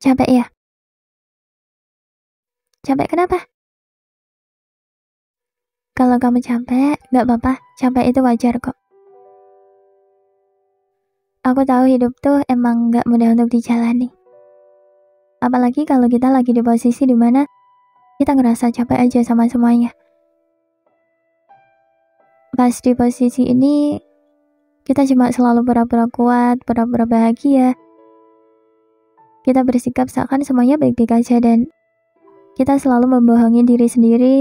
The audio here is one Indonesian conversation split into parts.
Capek ya? Capek kenapa? Kalau kamu capek, gak apa-apa. Capek itu wajar kok. Aku tahu hidup tuh emang gak mudah untuk dijalani. Apalagi kalau kita lagi di posisi dimana kita ngerasa capek aja sama semuanya. Pas di posisi ini, kita cuma selalu pura-pura kuat, pura-pura bahagia. Kita bersikap seakan semuanya baik-baik aja dan kita selalu membohongi diri sendiri,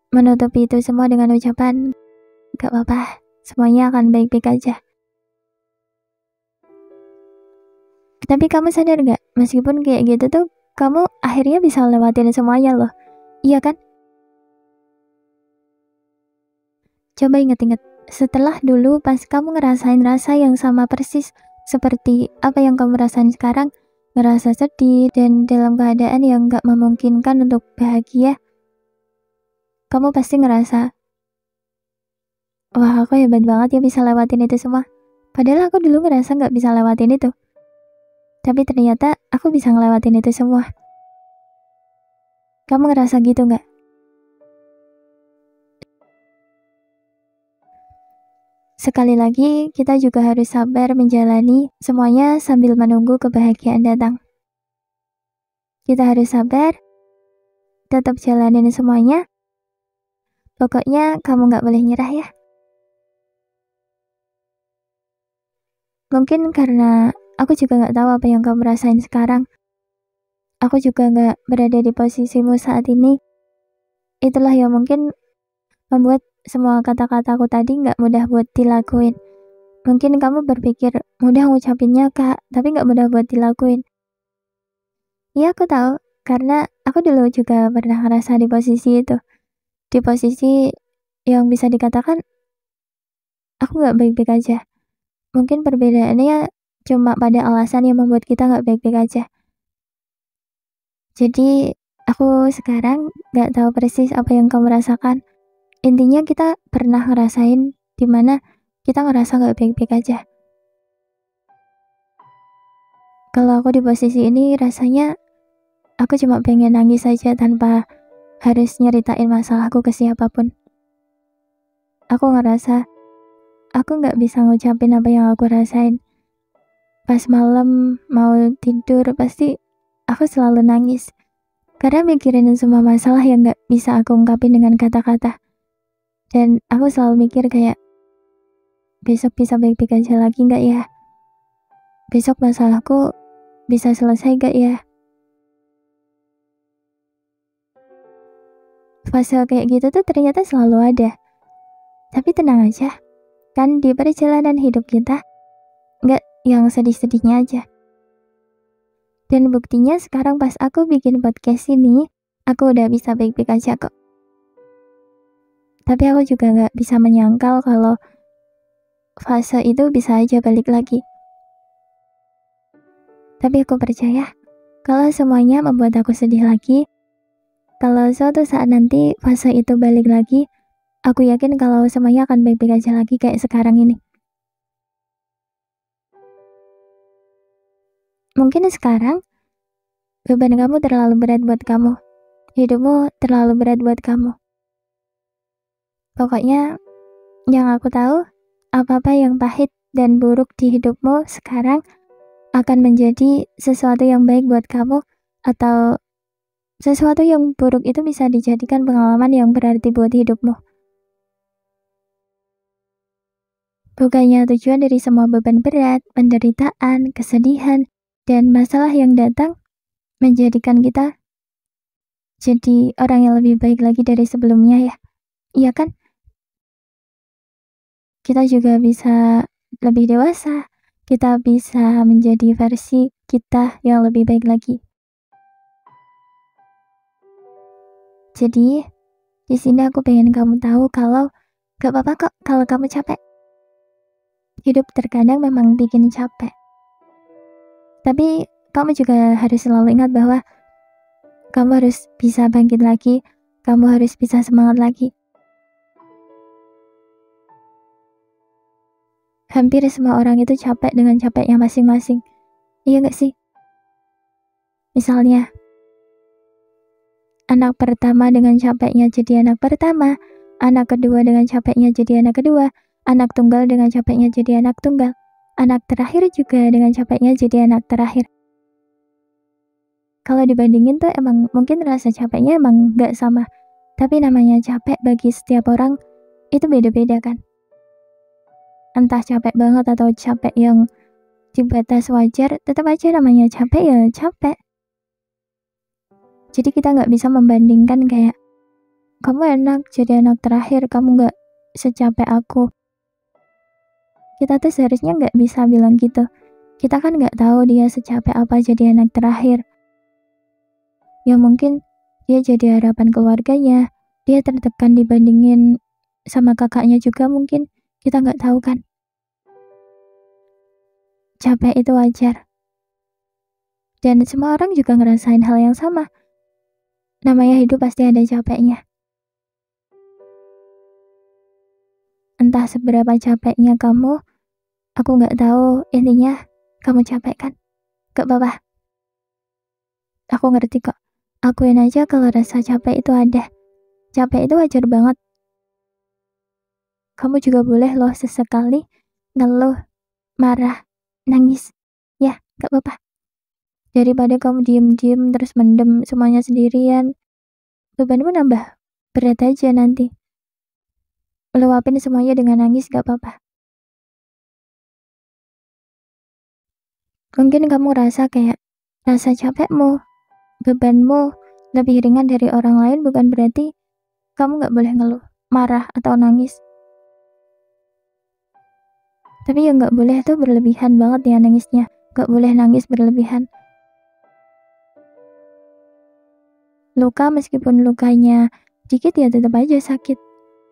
menutupi itu semua dengan ucapan, gak apa-apa, semuanya akan baik-baik aja. Tapi kamu sadar gak, meskipun kayak gitu tuh, kamu akhirnya bisa lewatin semuanya loh. Iya kan? Coba inget-inget, setelah dulu pas kamu ngerasain rasa yang sama persis seperti apa yang kamu rasain sekarang, ngerasa sedih dan dalam keadaan yang gak memungkinkan untuk bahagia, kamu pasti ngerasa, wah aku hebat banget ya bisa lewatin itu semua. Padahal aku dulu ngerasa gak bisa lewatin itu. Tapi ternyata aku bisa ngelewatin itu semua. Kamu ngerasa gitu gak? Sekali lagi, kita juga harus sabar menjalani semuanya sambil menunggu kebahagiaan datang. Kita harus sabar, tetap jalanin semuanya. Pokoknya kamu gak boleh nyerah ya. Mungkin karena aku juga gak tahu apa yang kamu rasain sekarang. Aku juga gak berada di posisimu saat ini. Itulah yang mungkin membuat semua kata-kataku tadi gak mudah buat dilakuin. Mungkin kamu berpikir mudah ngucapinnya kak, tapi gak mudah buat dilakuin. Iya aku tahu, karena aku dulu juga pernah ngerasa di posisi itu. Di posisi yang bisa dikatakan aku gak baik-baik aja. Mungkin perbedaannya cuma pada alasan yang membuat kita gak baik-baik aja. Jadi aku sekarang gak tahu persis apa yang kamu rasakan. Intinya kita pernah ngerasain dimana kita ngerasa gak baik-baik aja. Kalau aku di posisi ini rasanya aku cuma pengen nangis saja tanpa harus nyeritain masalahku ke siapapun. Aku ngerasa aku gak bisa ngucapin apa yang aku rasain. Pas malam mau tidur pasti aku selalu nangis. Karena mikirin semua masalah yang gak bisa aku ungkapin dengan kata-kata. Dan aku selalu mikir kayak, besok bisa baik-baik aja lagi gak ya? Besok masalahku bisa selesai gak ya? Fase kayak gitu tuh ternyata selalu ada. Tapi tenang aja, kan di perjalanan hidup kita, gak yang sedih-sedihnya aja. Dan buktinya sekarang pas aku bikin podcast ini, aku udah bisa baik-baik aja kok. Tapi aku juga gak bisa menyangkal kalau fase itu bisa aja balik lagi. Tapi aku percaya, kalau semuanya membuat aku sedih lagi, kalau suatu saat nanti fase itu balik lagi, aku yakin kalau semuanya akan baik-baik aja lagi kayak sekarang ini. Mungkin sekarang, beban kamu terlalu berat buat kamu. Hidupmu terlalu berat buat kamu. Pokoknya, yang aku tahu, apa-apa yang pahit dan buruk di hidupmu sekarang akan menjadi sesuatu yang baik buat kamu, atau sesuatu yang buruk itu bisa dijadikan pengalaman yang berarti buat hidupmu. Bukannya tujuan dari semua beban berat, penderitaan, kesedihan, dan masalah yang datang menjadikan kita jadi orang yang lebih baik lagi dari sebelumnya ya. Iya kan? Kita juga bisa lebih dewasa, kita bisa menjadi versi kita yang lebih baik lagi. Jadi, di sini aku pengen kamu tahu kalau gak apa-apa kok kalau kamu capek. Hidup terkadang memang bikin capek. Tapi kamu juga harus selalu ingat bahwa kamu harus bisa bangkit lagi, kamu harus bisa semangat lagi. Hampir semua orang itu capek dengan capeknya masing-masing. Iya gak sih? Misalnya, anak pertama dengan capeknya jadi anak pertama, anak kedua dengan capeknya jadi anak kedua, anak tunggal dengan capeknya jadi anak tunggal, anak terakhir juga dengan capeknya jadi anak terakhir. Kalau dibandingin tuh emang mungkin rasa capeknya emang gak sama. Tapi namanya capek bagi setiap orang itu beda-beda kan. Entah capek banget atau capek yang di batas wajar, tetap aja namanya capek ya capek. Jadi kita gak bisa membandingkan kayak, kamu enak jadi anak terakhir, kamu gak secapek aku. Kita tuh seharusnya gak bisa bilang gitu. Kita kan gak tahu dia secapek apa jadi anak terakhir. Ya mungkin dia jadi harapan keluarganya, dia tertekan dibandingin sama kakaknya juga mungkin, kita nggak tahu kan. Capek itu wajar. Dan semua orang juga ngerasain hal yang sama. Namanya hidup pasti ada capeknya. Entah seberapa capeknya kamu, aku nggak tahu, intinya kamu capek kan? Gak apa-apa. Aku ngerti kok. Akuin aja kalau rasa capek itu ada. Capek itu wajar banget. Kamu juga boleh loh sesekali ngeluh, marah, nangis. Ya, gak apa-apa. Daripada kamu diem-diem terus mendem semuanya sendirian, bebanmu nambah berat aja nanti. Luapin semuanya dengan nangis gak apa-apa. Mungkin kamu rasa kayak rasa capekmu, bebanmu lebih ringan dari orang lain, bukan berarti kamu gak boleh ngeluh, marah, atau nangis. Tapi yang gak boleh tuh berlebihan banget ya nangisnya. Gak boleh nangis berlebihan. Luka meskipun lukanya dikit ya tetap aja sakit.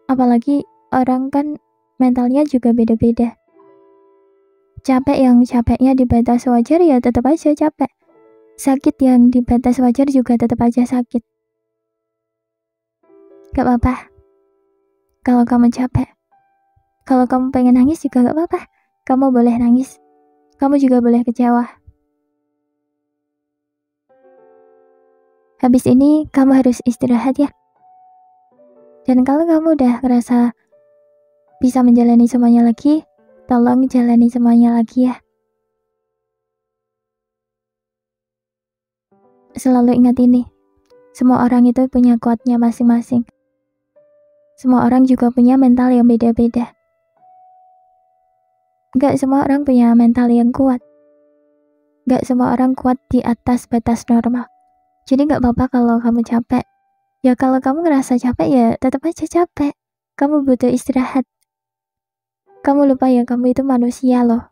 Apalagi orang kan mentalnya juga beda-beda. Capek yang capeknya di batas wajar ya tetap aja capek. Sakit yang di batas wajar juga tetap aja sakit. Gak apa-apa. Kalau kamu capek. Kalau kamu pengen nangis juga gak apa-apa. Kamu boleh nangis. Kamu juga boleh kecewa. Habis ini kamu harus istirahat ya. Dan kalau kamu udah ngerasa bisa menjalani semuanya lagi, tolong jalani semuanya lagi ya. Selalu ingat ini, semua orang itu punya kuatnya masing-masing. Semua orang juga punya mental yang beda-beda. Gak semua orang punya mental yang kuat. Gak semua orang kuat di atas batas normal. Jadi gak apa-apa kalau kamu capek. Ya kalau kamu ngerasa capek ya tetap aja capek. Kamu butuh istirahat. Kamu lupa ya kamu itu manusia loh.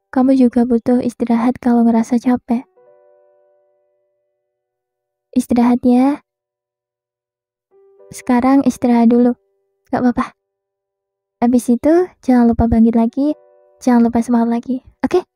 Kamu juga butuh istirahat kalau ngerasa capek. Istirahat ya. Sekarang istirahat dulu. Gak apa-apa. Habis itu jangan lupa bangkit lagi. Jangan lupa semangat lagi. Oke?